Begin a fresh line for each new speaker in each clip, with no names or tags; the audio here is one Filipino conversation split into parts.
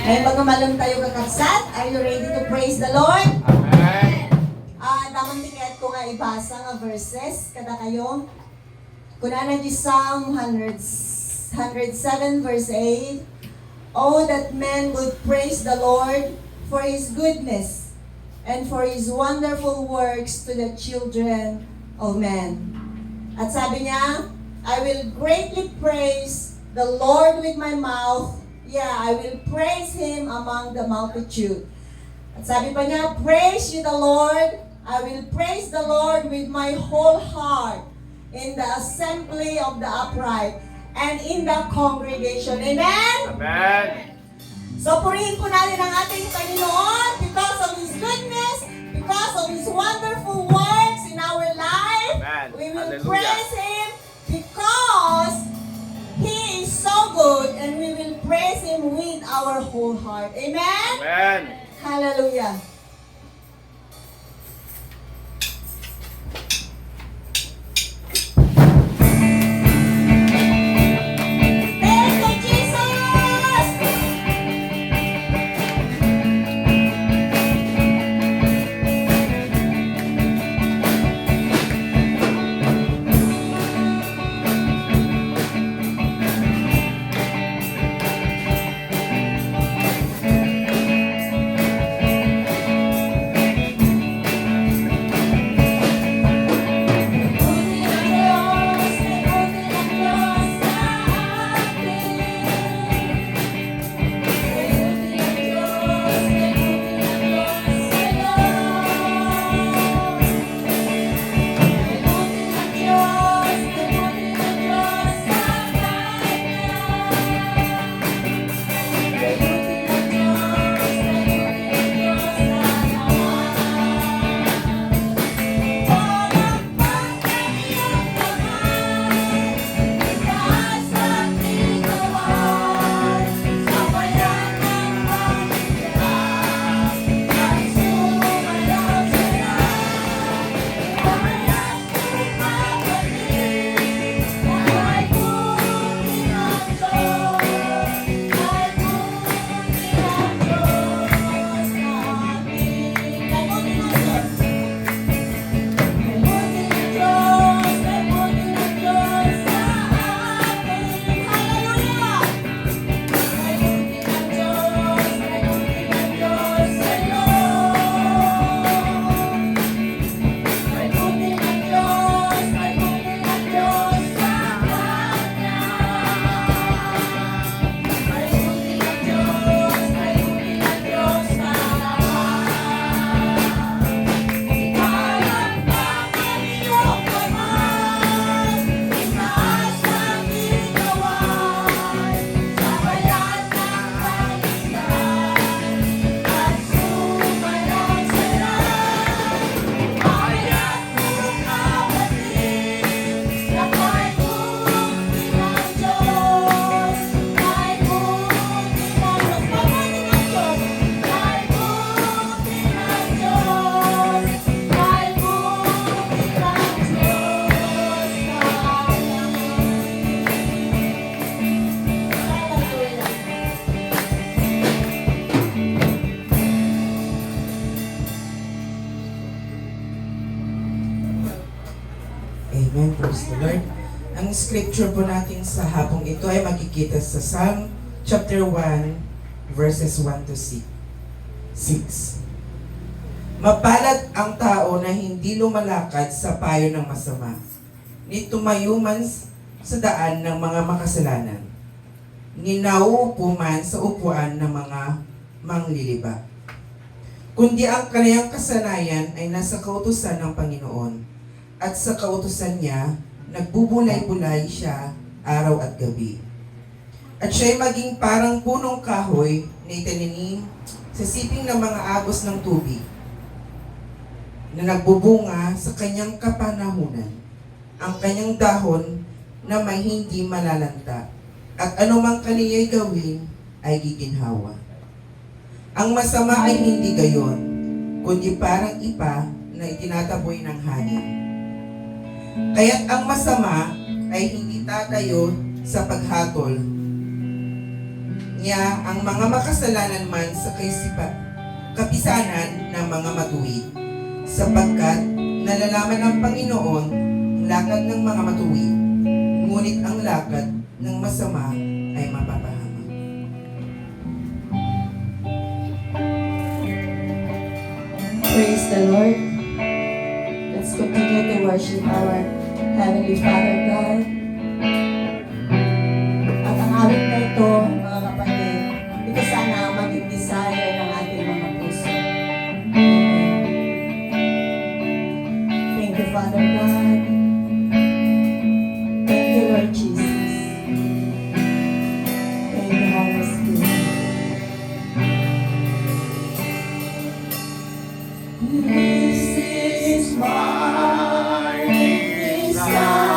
May pagkamalang tayo kakabsat. Are you ready to praise the Lord?
Amen.
Damang tiket ko nga ibasa nga verses kada kayo. Kuna na di Psalm 107 verse 8. Oh, that men would praise the Lord for His goodness and for His wonderful works to the children of men. At sabi niya, I will greatly praise the Lord with my mouth. Yeah, I will praise Him among the multitude. At sabi pa niya, praise you the Lord. I will praise the Lord with my whole heart in the assembly of the upright and in the congregation. Amen?
Amen.
So purihin po natin ang ating Panginoon because of His goodness, because of His wonderful works in our life.
Amen.
We will
Hallelujah.
praise Him because He is so good, and we will praise Him with our whole heart. Amen?
Amen.
Hallelujah. Thank you, Jesus!
Amen. Praise the Lord. Ang scripture po natin sa hapong ito ay makikita sa Psalm chapter 1 verses 1 to 6. Mapalad ang tao na hindi lumalakad sa payo ng masama, ni tumayo man sa daan ng mga makasalanan, ni nauupo man sa upuan ng mga mangliliba. Kundi ang kaniyang kasanayan ay nasa kautusan ng Panginoon, at sa kautusan niya, nagbubulay-bulay siya araw at gabi. At siya'y maging parang punong kahoy na itaninim sa siping ng mga agos ng tubig, na nagbubunga sa kanyang kapanahunan. Ang kanyang dahon na may hindi malalanta, at anumang kaniya'y gawin ay giginhawa. Ang masama ay hindi gayon, kundi parang ipa na itinataboy ng hangin. Kaya't ang masama ay hindi tatayo sa paghatol niya ang mga makasalanan man sa kapisanan ng mga matuwid, sapagkat nalalaman ng Panginoon ang lakad ng mga matuwid, ngunit ang lakad ng masama ay mapapahamak.
Praise the Lord. Let's continue to worship our Heavenly Father God. At ang awit na ito, mga kapatid, ito sana ang maging desire ng ating mga puso. Amen. Thank you, Father God. Thank you, Lord Jesus. Thank you, Holy Spirit. This is my desire.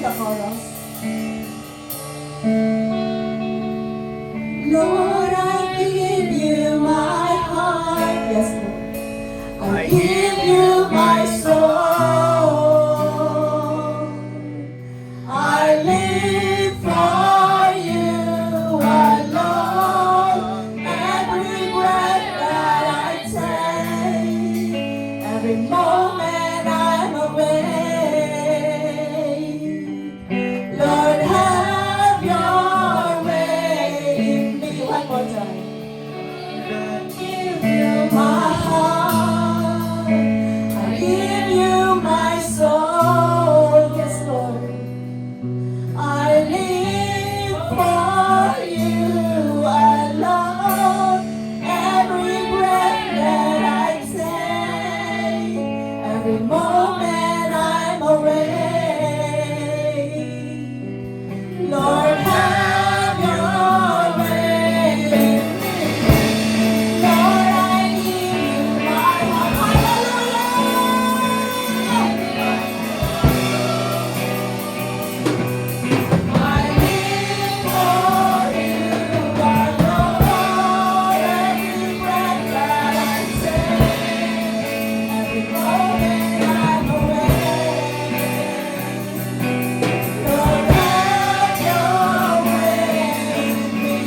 sing the chorus. Lord, I give you my heart. Yes, Lord. I give you my soul. I live for you alone. Every breath that I take, every moment I'm awake. Lord, have your way in me. One more time. Give you my heart. I give you my soul. Yes, Lord. I live for you alone. Every breath that I take, every moment I'm awake. Lord, have your way in me. Lord, I give you my heart. Hallelujah. I live for you alone. Every breath that I take, every moment I'm awake. Lord, have your way in me.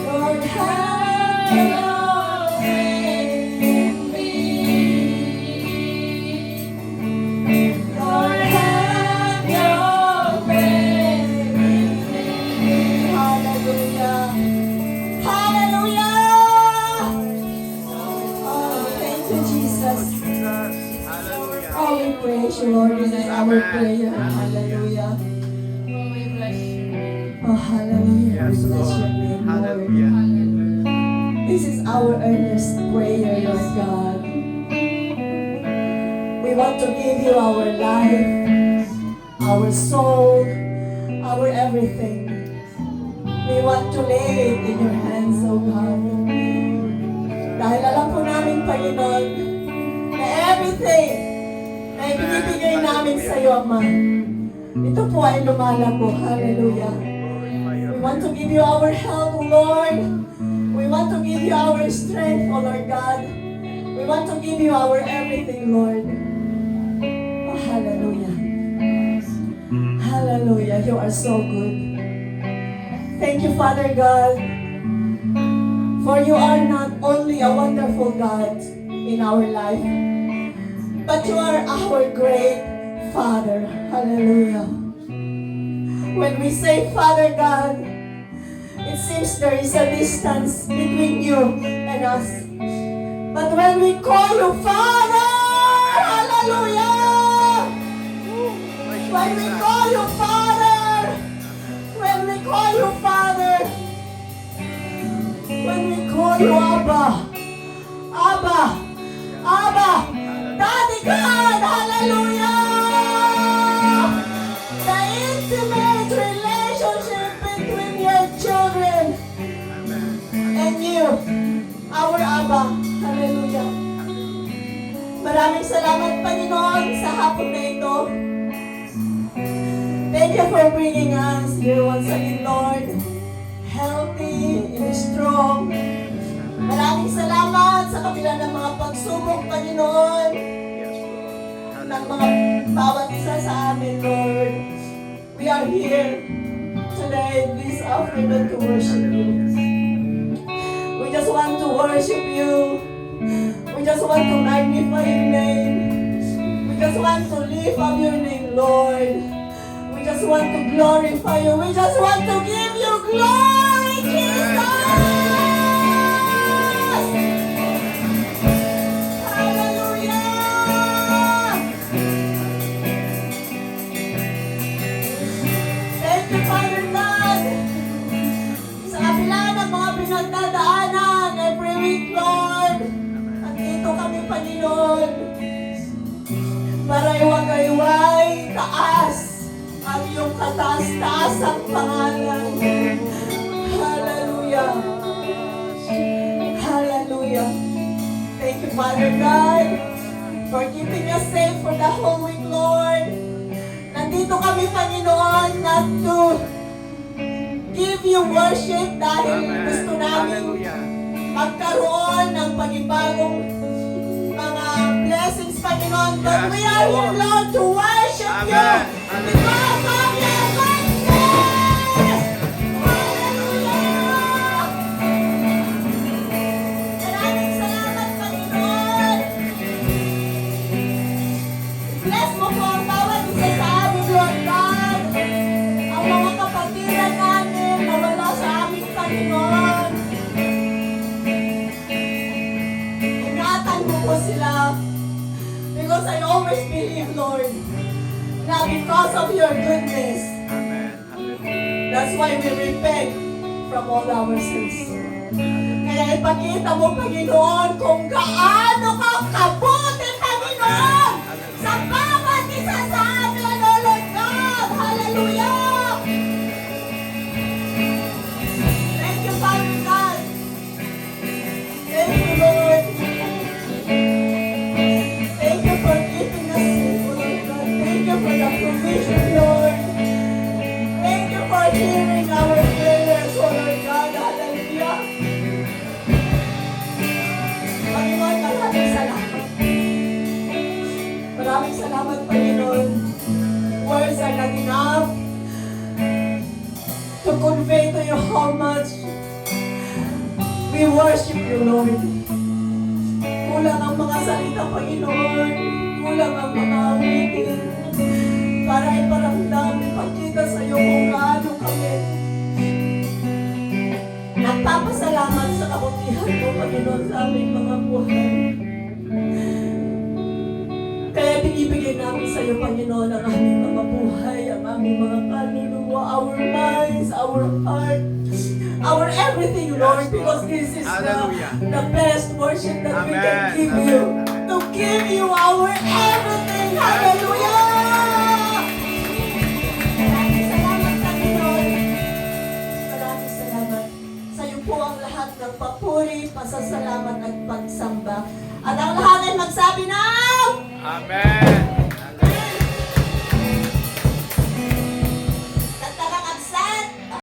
Lord, have your way in me. Lord, have your way in me. Hallelujah. Hallelujah. Oh, thank you, Jesus. Oh, we praise you, Lord. This is our prayer. Hallelujah. Oh, hallelujah. We bless your name, Lord. This is our earnest prayer, Lord God. We want to give you our life, our soul, our everything. We want to lay it in your hands, O God. Dahil alam po namin, Panginoon, na everything na ibinibigay namin sa iyo, Ama, ito po ay lumalago. Hallelujah. We want to give you our health, O Lord. We want to give you our strength, O Lord God. We want to give you our everything, Lord. Oh, hallelujah. Hallelujah. You are so good. Thank you, Father God, for you are not only a wonderful God in our life, but you are our great Father. Hallelujah. When we say Father God, it seems there is a distance between you and us. But when we call you Father, hallelujah! When we call you Father, when we call you Father, when we call you Abba, Abba, Abba, Daddy God, hallelujah! The intimate relationship between your children and you, our Abba, hallelujah. Maraming salamat, Panginoon, sa hapon na ito. Thank you for bringing us here once again, Lord. Healthy and strong. Maraming salamat sa kabila ng mga pagsubok, Panginoon. Ng mga bawat isa sa amin, Lord. We are here today, this afternoon, to worship you. We just want to worship you. We just want to magnify your name. We just want to lift up your name, Lord. We just want to glorify you. We just want to give you glory, Jesus! Hallelujah! Thank you, Father God. Sa kabila ng mga pinagdadaanan every week, Lord, andito kami, Panginoon, para iwagayway, taas ang iyong kataas-taas ang pangalan. Hallelujah. Hallelujah. Thank you, Father God, for keeping us safe for the whole week, nandito kami, Panginoon, not to give you worship dahil gusto namin
Hallelujah.
magkaroon ng pagibagong mga blessings, Panginoon. But
Yes,
we are here,
Lord.
Lord, to worship
Amen.
you
Hallelujah.
because of your goodness. Hallelujah! Maraming salamat, Panginoon. Bless mo po ang bawat isa sa amin, Lord God. Ang mga kapatiran namin na wala sa aming Panginoon. Ingatan mo po sila. Because I always believe, Lord, na because of your goodness,
Amen. Hallelujah.
that's why we repent from all our sins. Kaya ipakita mo, Panginoon, kung gaano ka kabuti, Panginoon, sa bawat isa sa amin, O Lord God. Hallelujah! Thank you, Father God. Thank you, Lord. Thank you for keeping us safe, O Lord God. Thank you for the provision, Lord. Thank you for hearing our prayers, O Lord God. Hallelujah. Panginoon, maraming salamat. Maraming salamat, Panginoon. Words are not enough to convey to you how much we worship you, Lord. Kulang ang mga salita, Panginoon. Kulang ang mga awitin para iparamdam, ipakita sa iyo kung gaano kami nagpapasalamat sa kabutihan mo, Panginoon, sa aming mga buhay. Kaya binibigay namin sa iyo, Panginoon, ang aming mga buhay, ang aming mga kaluluwa, our minds, our heart, our everything, Lord, because this is
Hallelujah.
the best worship that we can
Amen.
give
Amen.
you. To give you our everything. Hallelujah! Maraming salamat, Panginoon. Maraming salamat. Sa iyo po ang lahat ng papuri, pasasalamat at pagsamba. At ang lahat ay magsabi ng
Amen.